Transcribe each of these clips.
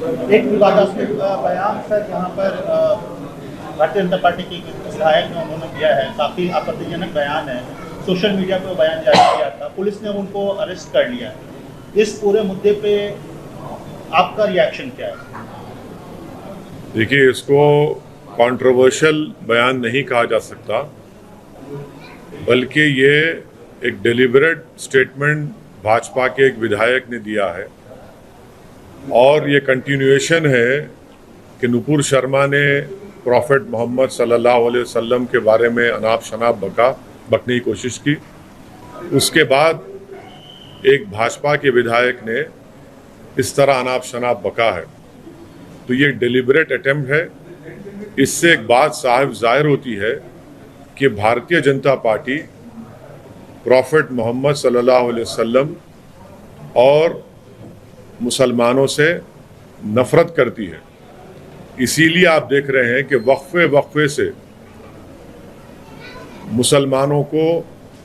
एक विवादास्पद बयान सर यहाँ पर भारतीय जनता पार्टी के विधायक ने उन्होंने दिया है, काफ़ी आपत्तिजनक बयान है। सोशल मीडिया पे बयान जारी किया था, पुलिस ने उनको अरेस्ट कर लिया है। इस पूरे मुद्दे पे आपका रिएक्शन क्या है? देखिए, इसको कंट्रोवर्शियल बयान नहीं कहा जा सकता, बल्कि ये एक डेलिबरेट स्टेटमेंट भाजपा के एक विधायक ने दिया है और ये कंटिन्यूएशन है कि नुपुर शर्मा ने प्रॉफेट मोहम्मद सल्लल्लाहु अलैहि वसल्लम के बारे में अनाप शनाप बकने की कोशिश की। उसके बाद एक भाजपा के विधायक ने इस तरह अनाप शनाप बका है, तो ये डेलिबरेट अटेम्प्ट है। इससे एक बात साफ जाहिर होती है कि भारतीय जनता पार्टी प्रॉफेट मोहम्मद सल्लल्लाहु अलैहि वसल्लम और मुसलमानों से नफरत करती है। इसीलिए आप देख रहे हैं कि वक्फे से मुसलमानों को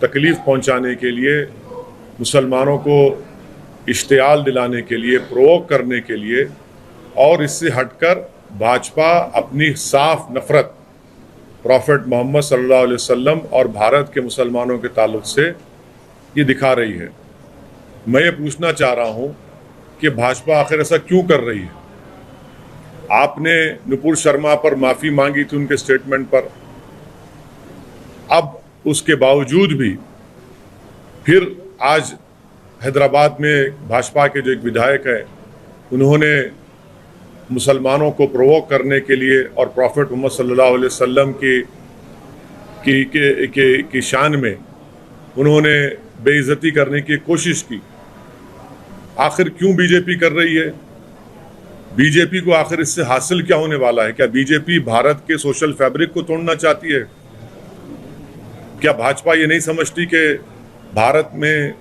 तकलीफ पहुंचाने के लिए, मुसलमानों को इश्तियाल दिलाने के लिए, प्रोवोक करने के लिए, और इससे हटकर भाजपा अपनी साफ नफरत प्रॉफेट मोहम्मद सल्लल्लाहु अलैहि वसल्लम और भारत के मुसलमानों के ताल्लुक से ये दिखा रही है। मैं ये पूछना चाह रहा हूँ कि भाजपा आखिर ऐसा क्यों कर रही है? आपने नुपुर शर्मा पर माफ़ी मांगी थी उनके स्टेटमेंट पर, अब उसके बावजूद भी फिर आज हैदराबाद में भाजपा के जो एक विधायक है, उन्होंने मुसलमानों को प्रोवोक करने के लिए और प्रॉफेट मोहम्मद सल्लल्लाहु अलैहि वसल्लम की शान में उन्होंने बेइज्जती करने की कोशिश की। आखिर क्यों बीजेपी कर रही है? बीजेपी को आखिर इससे हासिल क्या होने वाला है? क्या बीजेपी भारत के सोशल फैब्रिक को तोड़ना चाहती है? क्या भाजपा ये नहीं समझती कि भारत में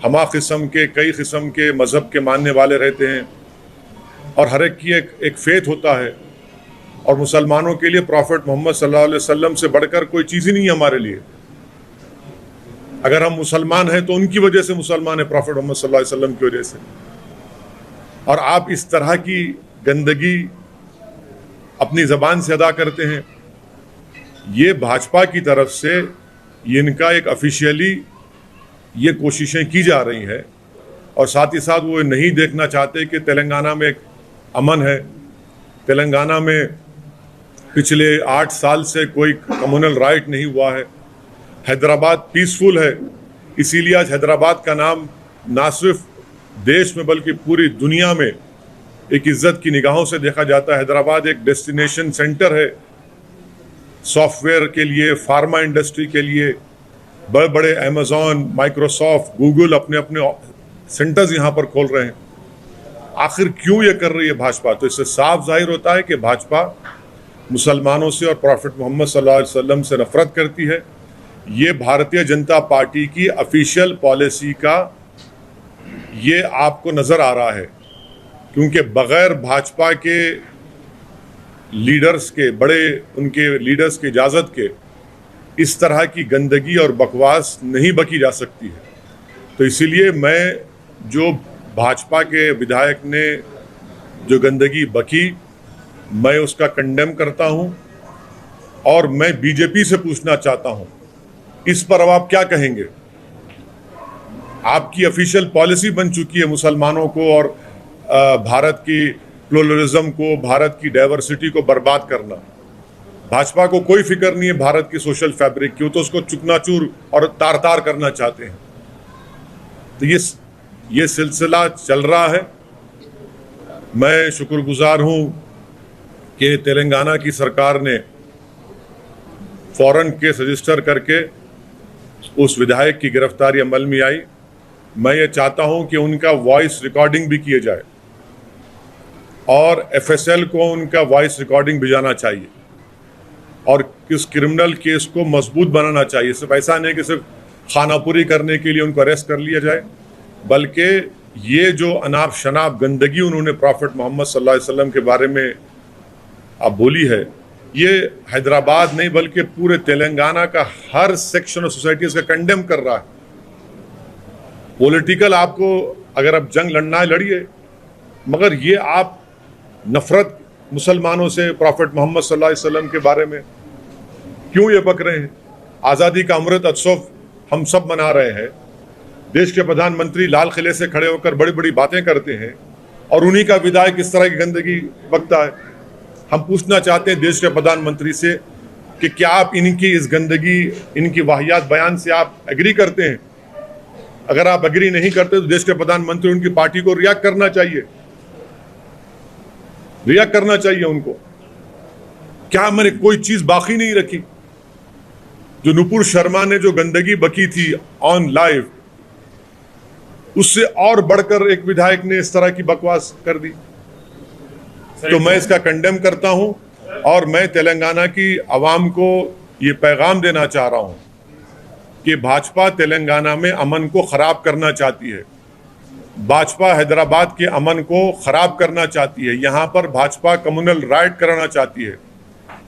हमा किस्म के, कई किस्म के मज़हब के मानने वाले रहते हैं और हर एक की एक फेथ होता है, और मुसलमानों के लिए प्रॉफेट मोहम्मद सल्लल्लाहु अलैहि वसल्लम से बढ़कर कोई चीज़ ही नहीं है हमारे लिए। अगर हम मुसलमान हैं तो उनकी वजह से मुसलमान है, प्रॉफेट मोहम्मद सल्लल्लाहु अलैहि वसल्लम की वजह से। और आप इस तरह की गंदगी अपनी ज़बान से अदा करते हैं। ये भाजपा की तरफ से इनका एक ऑफिशियली ये कोशिशें की जा रही हैं, और साथ ही साथ वो नहीं देखना चाहते कि तेलंगाना में एक अमन है। तेलंगाना में पिछले 8 साल से कोई कम्युनल राइट नहीं हुआ है। हैदराबाद पीसफुल है, इसीलिए आज हैदराबाद का नाम ना सिर्फ देश में बल्कि पूरी दुनिया में एक इज्जत की निगाहों से देखा जाता है। हैदराबाद एक डेस्टिनेशन सेंटर है सॉफ्टवेयर के लिए, फार्मा इंडस्ट्री के लिए। बड़े बड़े अमेज़ॉन, माइक्रोसॉफ्ट, गूगल अपने अपने सेंटर्स यहाँ पर खोल रहे हैं। आखिर क्यों ये कर रही है भाजपा? तो इससे साफ जाहिर होता है कि भाजपा मुसलमानों से और प्रॉफेट मोहम्मद सल्लल्लाहु अलैहि वसल्लम से नफरत करती है। ये भारतीय जनता पार्टी की ऑफिशियल पॉलिसी का ये आपको नज़र आ रहा है, क्योंकि बग़ैर भाजपा के लीडर्स के, बड़े उनके लीडर्स की इजाज़त के इस तरह की गंदगी और बकवास नहीं बकी जा सकती है। तो इसीलिए मैं, जो भाजपा के विधायक ने जो गंदगी बकी, मैं उसका कंडेम करता हूं, और मैं बीजेपी से पूछना चाहता हूं इस पर अब आप क्या कहेंगे? आपकी ऑफिशियल पॉलिसी बन चुकी है मुसलमानों को और भारत की प्लुरलिज्म को, भारत की डाइवर्सिटी को बर्बाद करना। भाजपा को कोई फिक्र नहीं है भारत की सोशल फैब्रिक की, तो उसको चुकनाचूर और तार तार करना चाहते हैं। तो ये सिलसिला चल रहा है। मैं शुक्रगुजार हूं कि तेलंगाना की सरकार ने फौरन केस रजिस्टर करके उस विधायक की गिरफ्तारी अमल में आई। मैं ये चाहता हूं कि उनका वॉइस रिकॉर्डिंग भी किए जाए और एफएसएल को उनका वॉइस रिकॉर्डिंग भिजाना चाहिए और इस क्रिमिनल केस को मजबूत बनाना चाहिए। सिर्फ ऐसा नहीं कि सिर्फ खानापुरी करने के लिए उनको अरेस्ट कर लिया जाए, बल्कि ये जो अनाप शनाप गंदगी उन्होंने प्रॉफेट मोहम्मद सल्लल्लाहु अलैहि वसल्लम के बारे में अब बोली है, ये हैदराबाद नहीं बल्कि पूरे तेलंगाना का हर सेक्शन ऑफ सोसाइटी इसका कंडेम कर रहा है। पॉलिटिकल आपको अगर अब जंग लड़ना है लड़िए, मगर ये आप नफरत मुसलमानों से, प्रॉफेट मोहम्मद सल्लल्लाहु अलैहि वसल्लम के बारे में क्यों ये बक रहे हैं? आज़ादी का अमृत उत्सव हम सब मना रहे हैं, देश के प्रधानमंत्री लाल किले से खड़े होकर बड़ी बड़ी बातें करते हैं और उन्हीं का विधायक इस तरह की गंदगी बकता है। हम पूछना चाहते हैं देश के प्रधानमंत्री से कि क्या आप इनकी इस गंदगी, इनकी वाहियात बयान से आप एग्री करते हैं? अगर आप एग्री नहीं करते तो देश के प्रधानमंत्री, उनकी पार्टी को रिएक्ट करना चाहिए, रिएक्ट करना चाहिए उनको। क्या मैंने कोई चीज बाकी नहीं रखी? जो नुपुर शर्मा ने जो गंदगी बकी थी ऑन लाइव, उससे और बढ़कर एक विधायक ने इस तरह की बकवास कर दी। तो मैं इसका कंडेम करता हूं और मैं तेलंगाना की आवाम को ये पैगाम देना चाह रहा हूं कि भाजपा तेलंगाना में अमन को खराब करना चाहती है, भाजपा हैदराबाद के अमन को खराब करना चाहती है, यहाँ पर भाजपा कम्युनल राइट कराना चाहती है,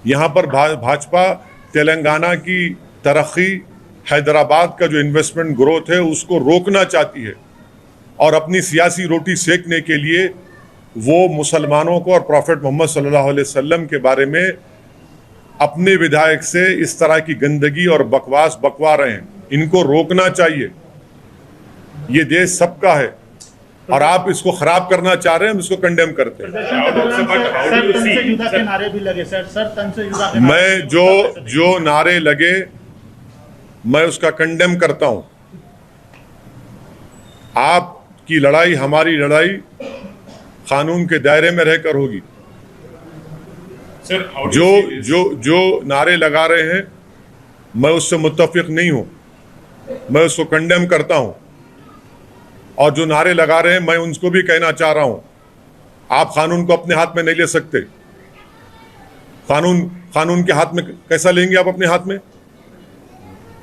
यहाँ पर भाजपा तेलंगाना की तरक्की, हैदराबाद का जो इन्वेस्टमेंट ग्रोथ है उसको रोकना चाहती है और अपनी सियासी रोटी सेकने के लिए वो मुसलमानों को और प्रॉफेट मोहम्मद सल्लल्लाहु अलैहि वसल्लम के बारे में अपने विधायक से इस तरह की गंदगी और बकवास बकवा रहे हैं। इनको रोकना चाहिए। ये देश सबका है और आप इसको खराब करना चाह रहे हैं, हम इसको कंडेम करते हैं। मैं जो नारे लगे मैं उसका कंडेम करता हूं। आपकी लड़ाई, हमारी लड़ाई कानून के दायरे में रहकर होगी। जो नारे लगा रहे हैं मैं उससे मुत्तफिक नहीं हूं, मैं उसको कंडेम करता हूं। और जो नारे लगा रहे हैं मैं उनको भी कहना चाह रहा हूं, आप कानून को अपने हाथ में नहीं ले सकते। कानून के हाथ में कैसा लेंगे आप अपने हाथ में?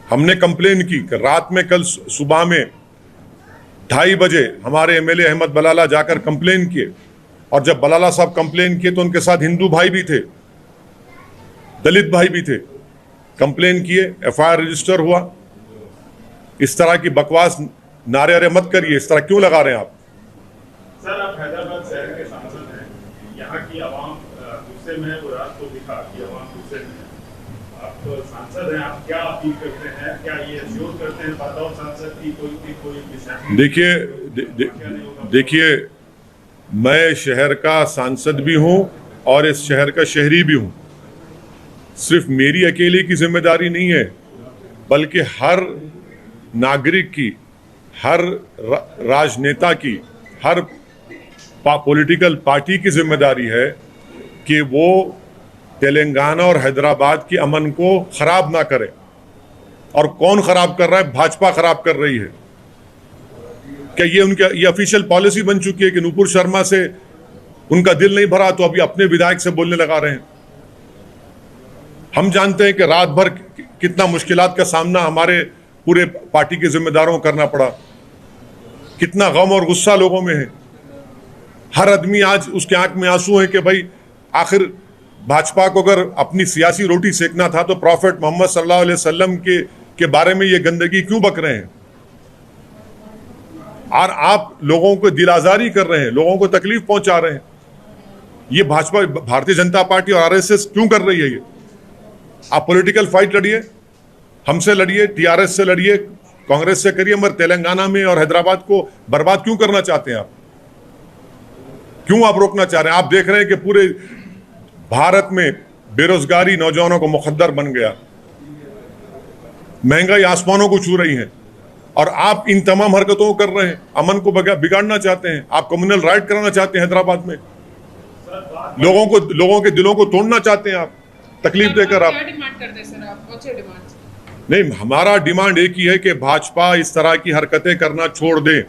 हमने कंप्लेन की रात में, कल सुबह में 2:30 बजे हमारे एमएलए अहमद बलाला जाकर कंप्लेन किए और जब बलाला साहब कंप्लेन किए तो उनके साथ हिंदू भाई भी थे, दलित भाई भी थे। कंप्लेन किए, एफआईआर रजिस्टर हुआ। इस तरह की बकवास नारे अरे मत करिए। इस तरह क्यों लगा रहे हैं आप? सर, आप हैदराबाद शहर के सांसद हैं, यहाँ की आवाम गुस्से में है, वो रात को दिखा कि आवाम गुस्से में है। आप तो सांसद हैं, आप क्या अपील करते हैं? क्या ये श्योर करते हैं बतौर सांसद की कोई देखिए, मैं शहर का सांसद भी हूं और इस शहर का शहरी भी हूं। सिर्फ मेरी अकेले की जिम्मेदारी नहीं है, बल्कि हर नागरिक की, हर राजनेता की, हर पॉलिटिकल पार्टी की जिम्मेदारी है कि वो तेलंगाना और हैदराबाद की अमन को खराब ना करे। और कौन खराब कर रहा है? भाजपा खराब कर रही है। क्या ये ऑफिशियल पॉलिसी बन चुकी है कि नुपुर शर्मा से उनका दिल नहीं भरा तो अभी अपने विधायक से बोलने लगा रहे हैं? हम जानते हैं कि रात भर कितना मुश्किलात का सामना हमारे पूरे पार्टी के जिम्मेदारों को करना पड़ा, कितना गम और गुस्सा लोगों में है। हर आदमी आज उसके आंख में आंसू है कि भाई आखिर भाजपा को अगर अपनी सियासी रोटी सेकना था तो प्रॉफेट मोहम्मद सल्लल्लाहु अलैहि वसल्लम के बारे में ये गंदगी क्यों बक रहे हैं? और आप लोगों को दिल आजारी कर रहे हैं, लोगों को तकलीफ पहुंचा रहे हैं। ये भाजपा, भारतीय जनता पार्टी और आरएसएस क्यों कर रही है ये? आप पॉलिटिकल फाइट लड़िए, हमसे लड़िए, टीआरएस से लड़िए, कांग्रेस से करिए, मगर तेलंगाना में और हैदराबाद को बर्बाद क्यों करना चाहते हैं आप? क्यों आप रोकना चाह रहे हैं? आप देख रहे हैं कि पूरे भारत में बेरोजगारी नौजवानों को मुखद्दर बन गया, महंगाई आसमानों को छू रही है और आप इन तमाम हरकतों को कर रहे हैं। अमन को बिगाड़ना चाहते हैं, आप कम्युनल राइट कराना चाहते हैं हैदराबाद में, लोगों के दिलों को तोड़ना चाहते हैं आप, तकलीफ देकर। आप डिमांड करते हैं सर? आप कौन सी डिमांड? नहीं, हमारा डिमांड एक ही है कि भाजपा इस तरह की हरकतें करना छोड़ दे।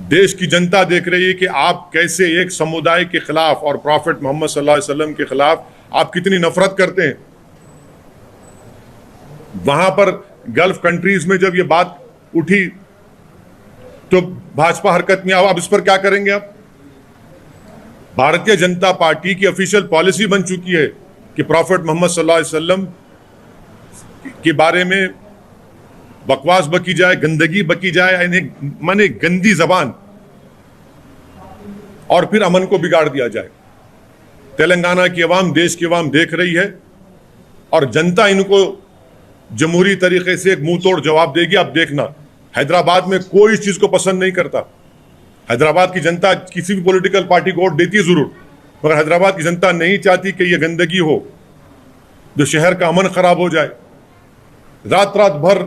देश की जनता देख रही है कि आप कैसे एक समुदाय के खिलाफ और प्रॉफेट मोहम्मद सल्लल्लाहु अलैहि वसल्लम के खिलाफ आप कितनी नफरत करते हैं। वहां पर गल्फ कंट्रीज में जब ये बात उठी तो भाजपा हरकत में अब इस पर क्या करेंगे आप? भारतीय जनता पार्टी की ऑफिशियल पॉलिसी बन चुकी है कि प्रॉफेट मोहम्मद सल्लल्लाहु अलैहि वसल्लम के बारे में बकवास बकी जाए, गंदगी बकी जाए, माने गंदी जबान। और फिर अमन को बिगाड़ दिया जाए। तेलंगाना की अवाम, देश की अवाम देख रही है और जनता इनको जमहूरी तरीके से एक मुंह तोड़ जवाब देगी। आप देखना, हैदराबाद में कोई इस चीज को पसंद नहीं करता। हैदराबाद की जनता किसी भी पॉलिटिकल पार्टी को वोट देती है जरूर, मगर हैदराबाद की जनता नहीं चाहती कि यह गंदगी हो, जो शहर का अमन खराब हो जाए। रात रात भर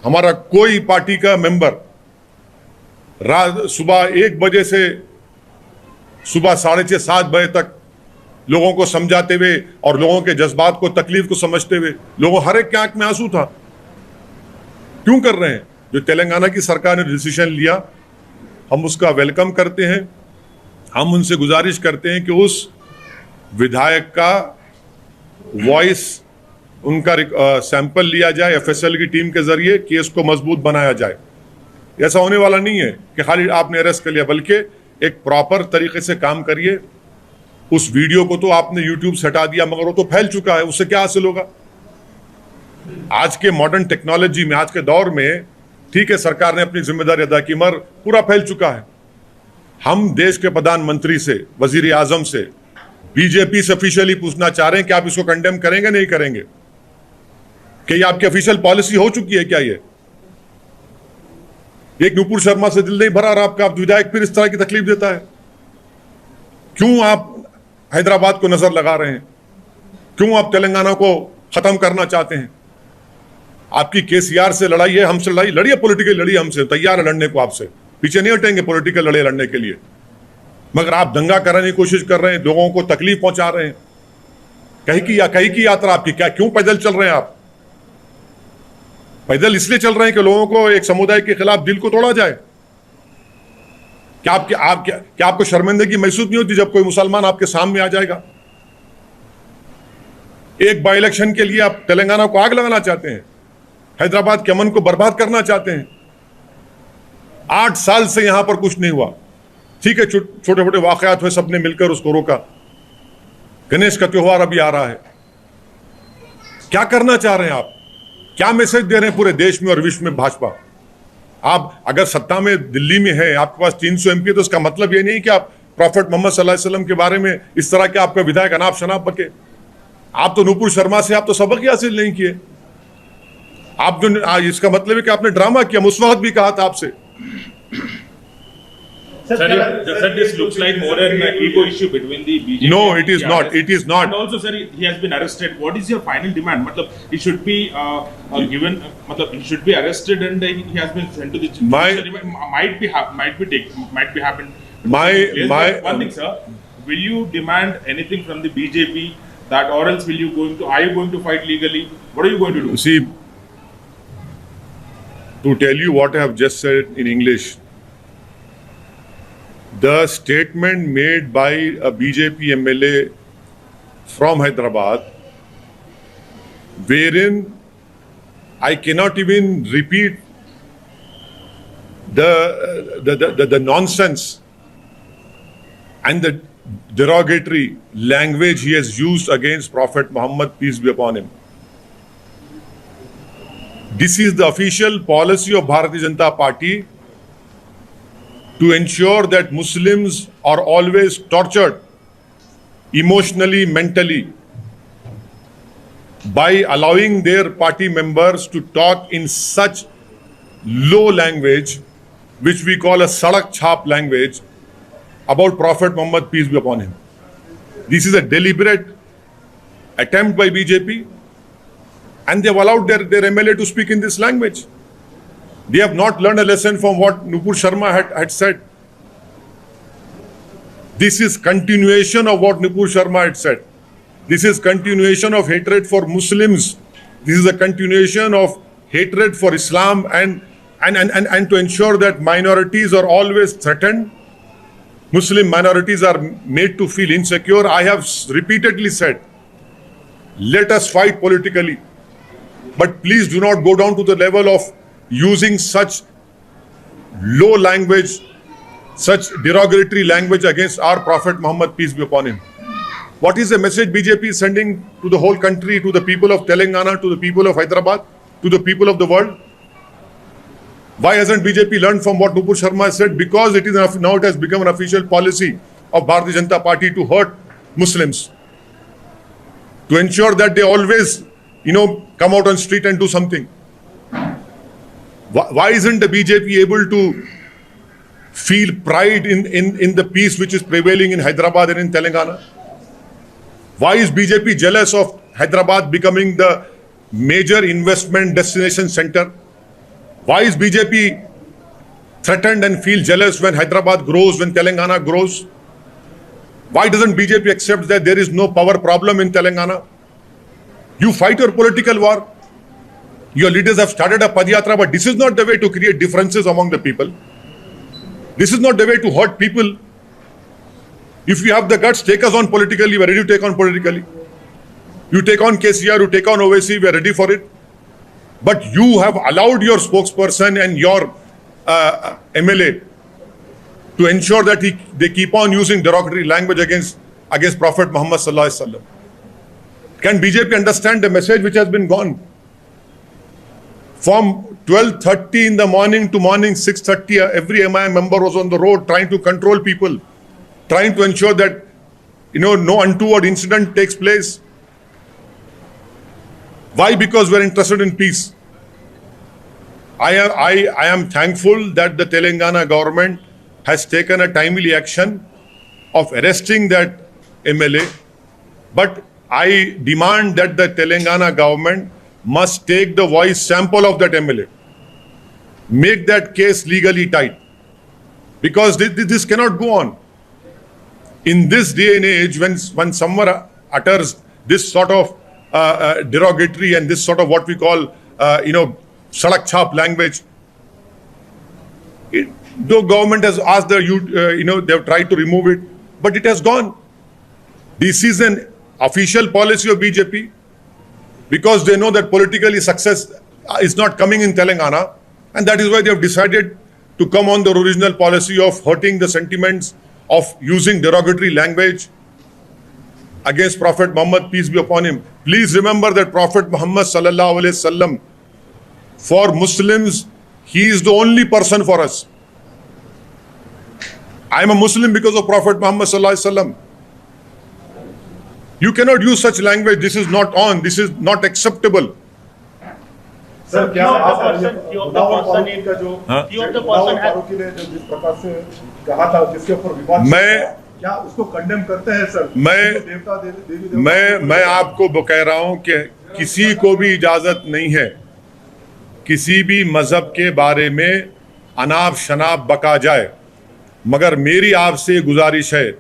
हमारा कोई पार्टी का मेंबर सुबह 1 बजे से सुबह 6:30 7 बजे तक लोगों को समझाते हुए और लोगों के जज्बात को, तकलीफ को समझते हुए, लोगों हर एक की आंख में आंसू था। क्यों कर रहे हैं? जो तेलंगाना की सरकार ने डिसीजन लिया, हम उसका वेलकम करते हैं। हम उनसे गुजारिश करते हैं कि उस विधायक का वॉइस, उनका सैंपल लिया जाए एफएसएल की टीम के जरिए, केस को मजबूत बनाया जाए। ऐसा होने वाला नहीं है कि खाली आपने अरेस्ट कर लिया, बल्कि एक प्रॉपर तरीके से काम करिए। उस वीडियो को तो आपने यूट्यूब से हटा दिया, मगर वो तो फैल चुका है, उससे क्या हासिल होगा? आज के मॉडर्न टेक्नोलॉजी में, आज के दौर में, ठीक है सरकार ने अपनी जिम्मेदारी अदा की, मगर पूरा फैल चुका है। हम देश के प्रधानमंत्री से, वजीर आजम से, बीजेपी से ऑफिशियली पूछना चाह रहे हैं कि आप इसको कंडेम करेंगे नहीं करेंगे? कि ये आपकी ऑफिशियल पॉलिसी हो चुकी है क्या? ये एक नुपुर शर्मा से दिल नहीं भरा और आपका विधायक फिर इस तरह की तकलीफ देता है। क्यों आप हैदराबाद को नजर लगा रहे हैं? क्यों आप तेलंगाना को खत्म करना चाहते हैं? आपकी केसीआर से लड़ाई है, हमसे लड़ाई लड़िए, पॉलिटिकल लड़िए, हमसे तैयार है लड़ने को, आपसे पीछे नहीं हटेंगे पॉलिटिकल लड़ाई लड़ने के लिए। मगर आप दंगा कराने की कोशिश कर रहे हैं, लोगों को तकलीफ पहुंचा रहे हैं। कहीं की यात्रा आपकी क्या? क्यों पैदल चल रहे हैं आप? पैदल इसलिए चल रहे हैं कि लोगों को एक समुदाय के खिलाफ दिल को तोड़ा जाए। क्या आपको शर्मिंदगी महसूस नहीं होती जब कोई मुसलमान आपके सामने आ जाएगा? एक बाई इलेक्शन के लिए आप तेलंगाना को आग लगाना चाहते हैं, हैदराबाद के अमन को बर्बाद करना चाहते हैं। 8 साल से यहां पर कुछ नहीं हुआ। ठीक है, छोटे छोटे वाकयात हुए, सबने मिलकर उसको रोका। गणेश का त्योहार अभी आ रहा है। क्या करना चाह रहे हैं आप? क्या मैसेज दे रहे हैं पूरे देश में और विश्व में भाजपा? आप अगर सत्ता में दिल्ली में है, आपके पास 300 MP, तो इसका मतलब ये नहीं कि आप प्रॉफेट मोहम्मद सल्लल्लाहु अलैहि वसल्लम के बारे में इस तरह के आपका विधायक अनाप शनाप बके। आप तो नुपुर शर्मा से आप तो सबक ही हासिल नहीं किए। आप जो इसका मतलब है कि आपने ड्रामा किया। उस वक्त भी कहा था आपसे। Sir, this looks like more an ego issue between the BJP. No, and it is TRS. not. It is not. And also, sir, he has been arrested. What is your final demand? Matlab, he should be given. Matlab, he should be arrested and he has been sent to the. Might be happened. One thing, sir. Will you demand anything from the BJP that, or else are you going to fight legally? What are you going to do? See, to tell you what I have just said in English. The statement made by a BJP MLA from Hyderabad, wherein I cannot even repeat the nonsense and the derogatory language he has used against Prophet Muhammad, peace be upon him. This is the official policy of Bharatiya Janata Party, to ensure that Muslims are always tortured emotionally, mentally, by allowing their party members to talk in such low language, which we call a sadak chhap language, about Prophet Muhammad, peace be upon him. This is a deliberate attempt by BJP, and they have allowed their MLA to speak in this language. They have not learned a lesson from what Nupur Sharma had said. This is continuation of what Nupur Sharma had said. This is continuation of hatred for Muslims. This is a continuation of hatred for Islam and to ensure that minorities are always threatened. Muslim minorities are made to feel insecure. I have repeatedly said, let us fight politically, but please do not go down to the level of using such low language, such derogatory language against our Prophet Muhammad, peace be upon him. What is the message BJP is sending to the whole country, to the people of Telangana, to the people of Hyderabad, to the people of the world? Why hasn't BJP learned from what Nupur Sharma said? Because now it has become an official policy of Bharatiya Janata Party to hurt Muslims, to ensure that they always, come out on street and do something. Why isn't the BJP able to feel pride in the peace which is prevailing in Hyderabad and in Telangana? Why is BJP jealous of Hyderabad becoming the major investment destination center? Why is BJP threatened and feel jealous when Hyderabad grows, when Telangana grows? Why doesn't BJP accept that there is no power problem in Telangana? You fight your political war. Your leaders have started a Padyatra, but this is not the way to create differences among the people. This is not the way to hurt people. If you have the guts, take us on politically. We are ready to take on politically. You take on KCR, you take on OVC, we are ready for it. But you have allowed your spokesperson and your MLA to ensure that they keep on using derogatory language against Prophet Muhammad sallallahu alaihi wasallam. Can BJP understand the message which has been gone? From 12:30 in the morning to morning 6:30, every MIM member was on the road trying to control people, trying to ensure that no untoward incident takes place. Why? Because we are interested in peace. I am thankful that the Telangana government has taken a timely action of arresting that MLA, but I demand that the Telangana government must take the voice sample of that MLA, make that case legally tight, because this cannot go on. In this day and age, when someone utters this sort of derogatory and this sort of what we call, sadak chhap language, the government has asked they have tried to remove it, but it has gone. This is an official policy of BJP, because they know that politically success is not coming in Telangana, and that is why they have decided to come on the original policy of hurting the sentiments, of using derogatory language against Prophet Muhammad, peace be upon him. Please remember that Prophet Muhammad sallallahu alaihi wasallam, for Muslims, he is the only person for us. I am a Muslim because of Prophet Muhammad sallallahu alaihi wasallam. You cannot use such language. This is not on. This is not acceptable. Sir क्या आप जिस प्रकार से कहा था, जिसके ऊपर विवाद, क्या उसको कंडेम करते हैं सर? मैं आपको कह रहा हूं कि किसी को भी इजाजत नहीं है किसी भी मजहब के बारे में अनाप शनाप बका जाए, मगर मेरी आपसे गुजारिश है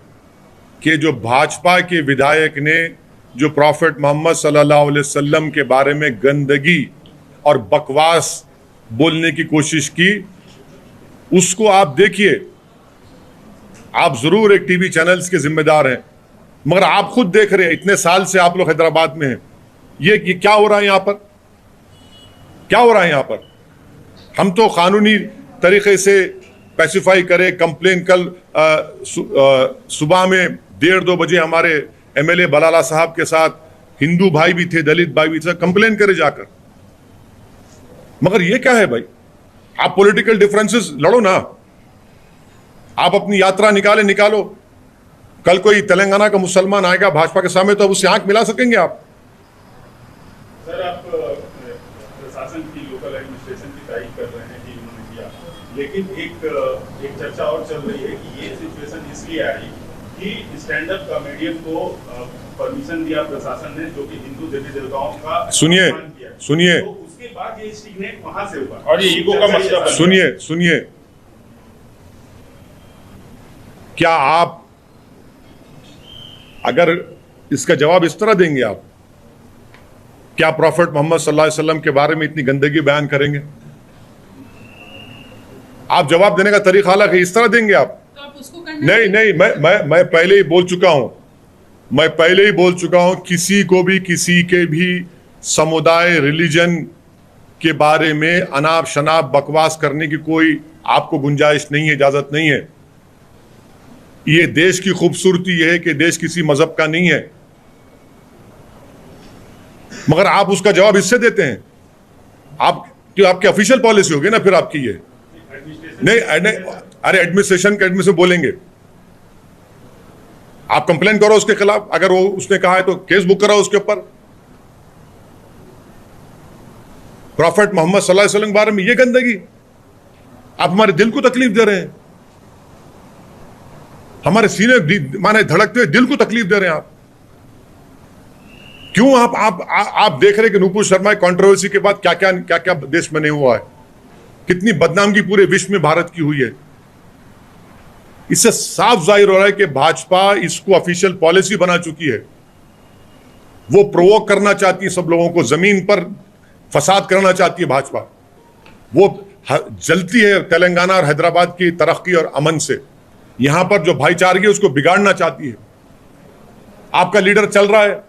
कि जो भाजपा के विधायक ने जो प्रॉफेट मोहम्मद सल्लल्लाहु अलैहि वसल्लम के बारे में गंदगी और बकवास बोलने की कोशिश की, उसको आप देखिए। आप जरूर एक टीवी चैनल्स के जिम्मेदार हैं, मगर आप खुद देख रहे हैं, इतने साल से आप लोग हैदराबाद में हैं, ये क्या हो रहा है यहाँ पर? क्या हो रहा है यहाँ पर? हम तो कानूनी तरीके से पैसिफाई करें। कंप्लेन कल सुबह में 1:30-2 बजे हमारे MLA बलाला साहब के साथ हिंदू भाई भी थे, दलित भाई भी थे, कंप्लेन करे जाकर। मगर ये क्या है भाई? आप पॉलिटिकल डिफरेंसेस लड़ो ना, आप अपनी यात्रा निकालो। कल कोई तेलंगाना का मुसलमान आएगा भाजपा के सामने, तो अब उससे आंख मिला सकेंगे आप? सर, आप प्रशासन की लोकल एडमिनिस्ट्रेशन की तारीफ कर रहे हैं कि उन्होंने किया, लेकिन एक चर्चा और चल रही है कि ये सिचुएशन इसलिए आई कि स्टैंड अप कॉमेडियन को परमिशन दिया प्रशासन ने, जो कि हिंदू देवी देवताओं का सुनिए, तो उसके बाद ये स्टिग्नेट वहां से हुआ और ये ईगो का मसला बन गया। सुनिए, क्या आप अगर इसका जवाब इस तरह देंगे, आप क्या प्रॉफेट मोहम्मद सल्लल्लाहु अलैहि वसल्लम के बारे में इतनी गंदगी बयान करेंगे? आप जवाब देने का तरीका अलग है, इस तरह देंगे आप? तो आप उसको नहीं, मैं पहले ही बोल चुका हूं, किसी को भी किसी के भी समुदाय, रिलीजन के बारे में अनाप शनाप बकवास करने की कोई आपको गुंजाइश नहीं है, इजाजत नहीं है। ये देश की खूबसूरती है कि देश किसी मजहब का नहीं है, मगर आप उसका जवाब इससे देते हैं। आप तो आपकी ऑफिशियल पॉलिसी होगी ना फिर आपकी ये। नहीं, अरे एडमिनिस्ट्रेशन बोलेंगे, आप कंप्लेन करो उसके खिलाफ, अगर वो उसने कहा है तो केस बुक कराओ उसके ऊपर। प्रॉफेट मोहम्मद सल्लल्लाहु अलैहि वसल्लम के बारे में ये गंदगी, आप हमारे दिल को तकलीफ दे रहे हैं, हमारे सीने माने धड़कते हुए दिल को तकलीफ दे रहे हैं आप। क्यों आप देख रहे हैं कि नूपुर शर्मा कंट्रोवर्सी के बाद क्या क्या देश में नहीं हुआ है, कितनी बदनामी पूरे विश्व में भारत की हुई है। इससे साफ जाहिर हो रहा है कि भाजपा इसको ऑफिशियल पॉलिसी बना चुकी है। वो प्रोवोक करना चाहती है सब लोगों को, जमीन पर फसाद करना चाहती है भाजपा। वो जलती है तेलंगाना और हैदराबाद की तरक्की और अमन से। यहां पर जो भाईचारगी है उसको बिगाड़ना चाहती है। आपका लीडर चल रहा है,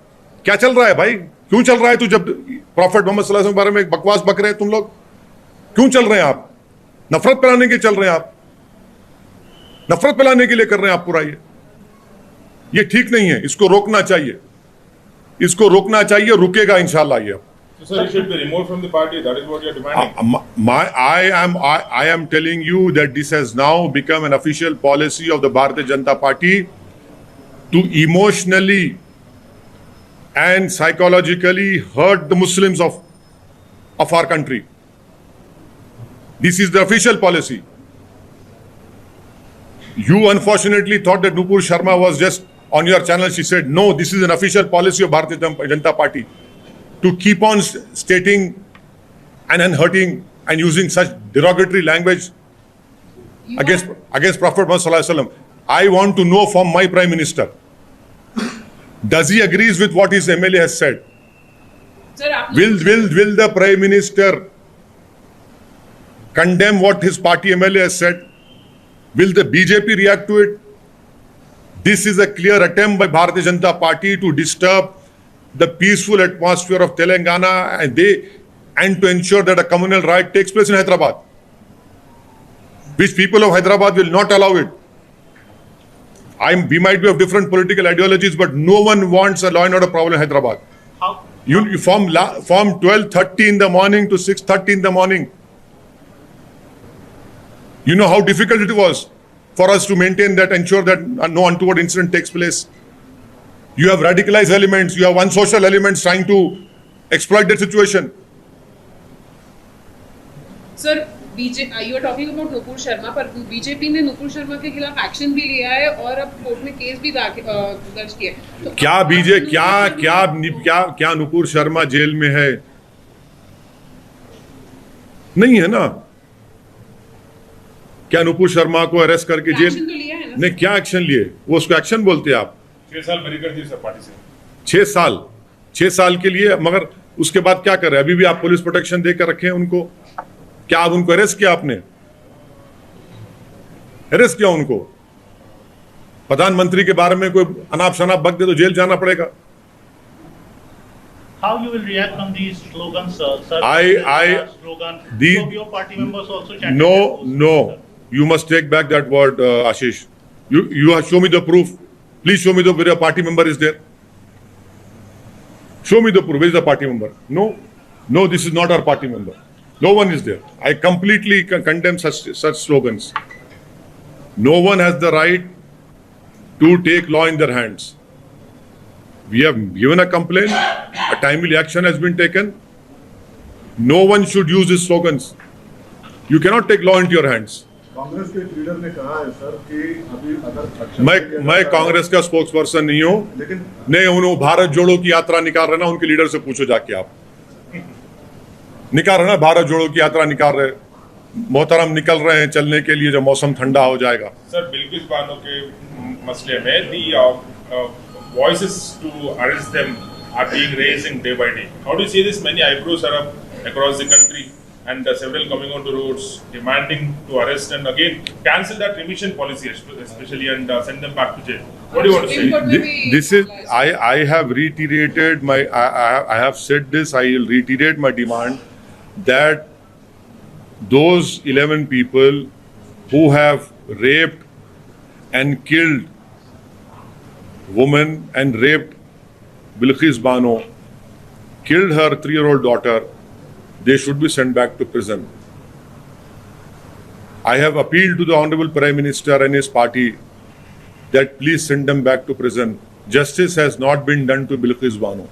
क्या चल रहा है भाई, क्यों चल रहा है? तो जब प्रॉफेट मोहम्मद सल्लल्लाहु अलैहि वसल्लम के बारे में बकवास बक रहे हैं तुम लोग, क्यों चल रहे हैं आप? नफरत फैलाने के चल रहे हैं आप, नफरत फैलाने के लिए कर रहे हैं आप पूरा। ये ठीक नहीं है, इसको रोकना चाहिए, इसको रोकना चाहिए, रुकेगा इंशाल्लाह ये। So, sir, he should be removed from the party. That is what you are demanding. I am telling you that this has now become an official policy of the Bharatiya Janata Party to emotionally and psychologically hurt the Muslims of our country. This is the official policy. You unfortunately thought that Nupur Sharma was just on your channel. She said, no, this is an official policy of Bharatiya Janata Party to keep on stating and hurting and using such derogatory language against Prophet Muhammad Sallallahu Alaihi Wasallam. I want to know from my Prime Minister, does he agrees with what his MLA has said? Sir, Will the Prime Minister condemn what his party MLA has said? Will the BJP react to it? This is a clear attempt by Bharatiya Janata Party to disturb the peaceful atmosphere of Telangana and to ensure that a communal riot takes place in Hyderabad, which people of Hyderabad will not allow it. We might be of different political ideologies, but no one wants a law and order problem in Hyderabad. How? You from 12:30 in the morning to 6:30 in the morning. You know how difficult it was for us to maintain that, ensure that no untoward incident takes place. You have radicalized elements, you have unsocial elements trying to exploit that situation. sir, you are talking about Nupur Sharma, पर BJP ने नूपुर शर्मा के खिलाफ action भी लिया है और अब court में केस भी दर्ज किया है। तो क्या नुपुर शर्मा जेल में है? नहीं है ना। क्या नुपुर शर्मा को अरेस्ट करके जेल? एक्शन तो लिया है ना? नहीं, क्या एक्शन लिए? वो उसको एक्शन बोलते हैं आप? 6 साल बरी कर दिए सर पार्टी से। 6 साल के लिए, मगर उसके बाद क्या कर रहे हैं? अभी भी आप पुलिस प्रोटेक्शन देकर रखे हैं उनको। क्या आप उनको अरेस्ट किया? आपने अरेस्ट किया उनको? प्रधानमंत्री के बारे में कोई अनाप शनाप बक दे तो जेल जाना पड़ेगा। How you will react on these slogans, sir? Slogan. These, Some of your party members also chanted. No. You must take back that word, Ashish. You have show me the proof. Please show me where your party member is there. Show me the proof. Where is the party member? No, this is not our party member. No one is there. I completely condemn such slogans. No one has the right to take law in their hands. We have given a complaint. A timely action has been taken. No one should use these slogans. You cannot take law into your hands. Congress के leader ने कहा है sir कि अभी अगर मैं कांग्रेस का spokes person नहीं हूं, लेकिन नहीं उन्होंने भारत जोड़ो की यात्रा निकाल रहे ना, उनके लीडर से पूछो जाके। आप निकाल रहे ना, भारत जोड़ो की यात्रा निकाल रहे, मोहतरम निकल रहे हैं चलने के लिए जब मौसम ठंडा हो जाएगा। सर, बिल्किस बानो के मसले में दी voices to arrest them are being raised day by day. How do you see this? Many eyebrows are up across the country, and several coming onto roads demanding to arrest and again cancel that remission policy, especially, and send them back to jail. What do you want to say? This is I have reiterated my I have said this. I will reiterate my demand that those 11 people who have raped and killed woman and raped Bilqis Bano, killed her 3-year-old daughter, they should be sent back to prison. I have appealed to the Honorable Prime Minister and his party that please send them back to prison. Justice has not been done to Bilqis Bano.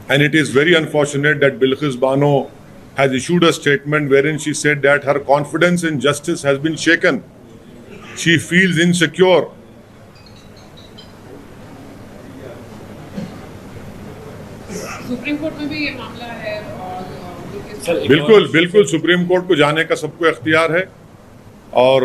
And it is very unfortunate that Bilqis Bano has issued a statement wherein she said that her confidence in justice has been shaken. She feels insecure. Supreme court में भी ये मामला है और बिल्कुल supreme court को जाने का सबको इख्तियार है और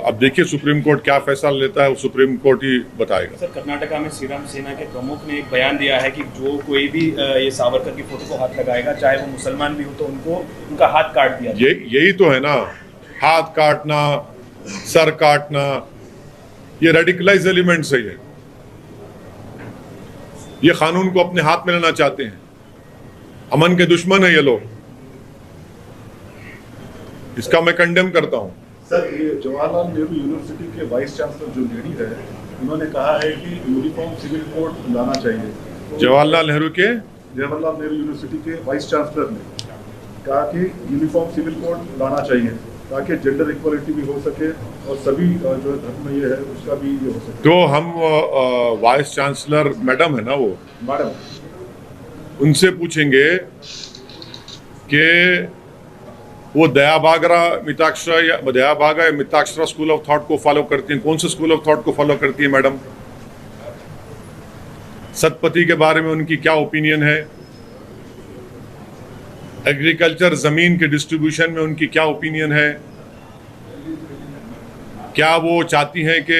अब देखिए सुप्रीम कोर्ट क्या फैसला लेता है, वो सुप्रीम कोर्ट ही बताएगा। सर, कर्नाटका में श्रीराम सेना के प्रमुख ने एक बयान दिया है कि जो कोई भी ये सावरकर की फोटो को हाथ लगाएगा, चाहे वो मुसलमान भी हो, तो उनका हाथ काट दिया। यही तो है ना, हाथ काटना, सर काटना, ये रेडिकलाइज एलिमेंट्स है। ये कानून को अपने हाथ में लेना चाहते हैं। अमन के दुश्मन है ये लोग, इसका मैं कंडेम करता हूं। सर, ये जवाहरलाल नेहरू यूनिवर्सिटी के वाइस चांसलर जो लेडी है, उन्होंने कहा है कि यूनिफॉर्म सिविल कोड लाना चाहिए। जवाहरलाल नेहरू यूनिवर्सिटी के वाइस चांसलर ने कहा कि यूनिफॉर्म सिविल कोड लाना चाहिए ताकि जेंडर इक्वलिटी भी हो सके और सभी जो धर्म ये है उसका भी ये हो सके। तो हम वाइस चांसलर मैडम है ना, वो मैडम, उनसे पूछेंगे कि वो दयाभागा या मिताक्षरा स्कूल ऑफ थॉट को फॉलो करती हैं। कौन से स्कूल ऑफ थॉट को फॉलो करती है मैडम? सतपति के बारे में उनकी क्या ओपिनियन है? एग्रीकल्चर जमीन के डिस्ट्रीब्यूशन में उनकी क्या ओपिनियन है? क्या वो चाहती हैं कि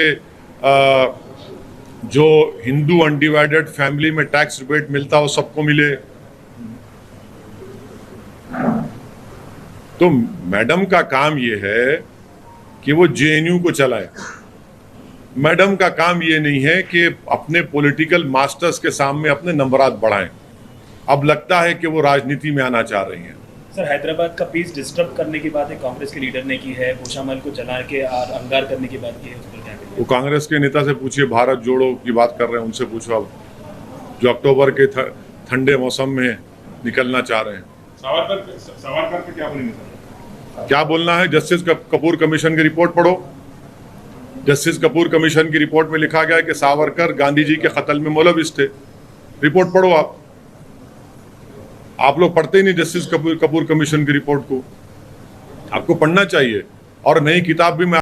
जो हिंदू अनडिवाइडेड फैमिली में टैक्स रिबेट मिलता हो सबको मिले? तो मैडम का काम ये है कि वो जेएनयू को चलाए। मैडम का काम ये नहीं है कि अपने पॉलिटिकल मास्टर्स के सामने अपने नंबरात बढ़ाएं। अब लगता है कि वो राजनीति में आना चाह रही हैं। सर, हैदराबाद का पीस डिस्टर्ब करने की बात है कांग्रेस के लीडर ने की है, घोषामहल को जला के अंगार करने की बात की है, उस पर क्या कहेंगे? वो कांग्रेस के नेता से पूछिए, भारत जोड़ो की बात कर रहे हैं, उनसे पूछो अब, जो अक्टूबर के ठंडे मौसम में निकलना चाह रहे हैं। सावरकर पे क्या बोलेंगे सर? क्या बोलना है? जस्टिस कपूर कमीशन की रिपोर्ट पढ़ो। जस्टिस कपूर कमीशन की रिपोर्ट में लिखा गया है कि सावरकर गांधी जी के कत्ल में मुलविस थे। रिपोर्ट पढ़ो आप लोग पढ़ते ही नहीं जस्टिस कपूर कमीशन की रिपोर्ट को। आपको पढ़ना चाहिए और नई किताब भी मैं